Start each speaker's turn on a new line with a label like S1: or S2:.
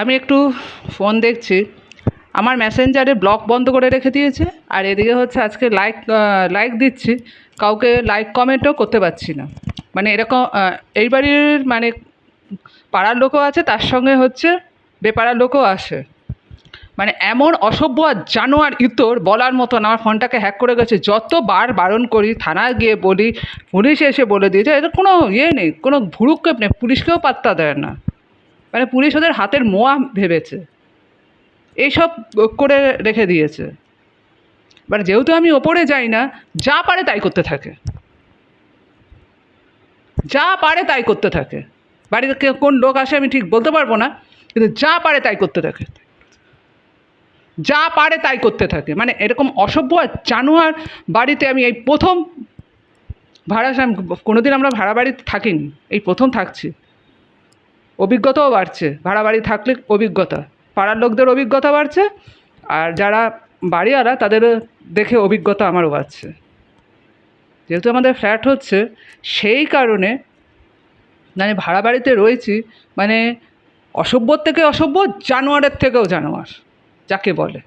S1: আমি একটু ফোন দেখছি, আমার মেসেঞ্জারে ব্লক বন্ধ করে রেখে দিয়েছে। আর এদিকে হচ্ছে আজকে লাইক দিচ্ছি, কাউকে লাইক কমেন্টও করতে পারছি না। মানে এরকম এই বাড়ির মানে পাড়ার লোকও আছে, তার সঙ্গে হচ্ছে বেপাড়ার লোকও আসে। মানে এমন অসভ্য আর জানোয়ার ইতর বলার মতো না। আমার ফোনটাকে হ্যাক করে গেছে, যতবার বারণ করি, থানায় গিয়ে বলি, পুলিশ এসে বলে দিয়েছে। এদের কোনো নেই, কোনো ভুরুক্ষেপ নেই, পুলিশকেও পাত্তা দেয় না। মানে পুলিশ ওদের হাতের মোয়া ভেবেছে, এইসব করে রেখে দিয়েছে। এবার যেহেতু আমি ওপরে যাই না, যা পারে তাই করতে থাকে, যা পারে তাই করতে থাকে। বাড়িতে কোন লোক আসে আমি ঠিক বলতে পারবো না, কিন্তু যা পারে তাই করতে থাকে, যা পারে তাই করতে থাকে। মানে এরকম অসভ্য আর জানোয়ার বাড়িতে আমি এই প্রথম কোনোদিন আমরা ভাড়া বাড়িতে থাকিনি, এই প্রথম থাকছি। অভিজ্ঞতাও বাড়ছে, ভাড়া বাড়ি থাকলে অভিজ্ঞতা, পাড়ার লোকদের অভিজ্ঞতা বাড়ছে, আর যারা বাড়িওয়ালা তাদের দেখে অভিজ্ঞতা আমারও বাড়ছে। যেহেতু আমাদের ফ্ল্যাট হচ্ছে, সেই কারণে মানে ভাড়া বাড়িতে রয়েছি। মানে অসভ্যর থেকে অসভ্য, জানোয়ারের থেকেও জানোয়ার যাকে বলে।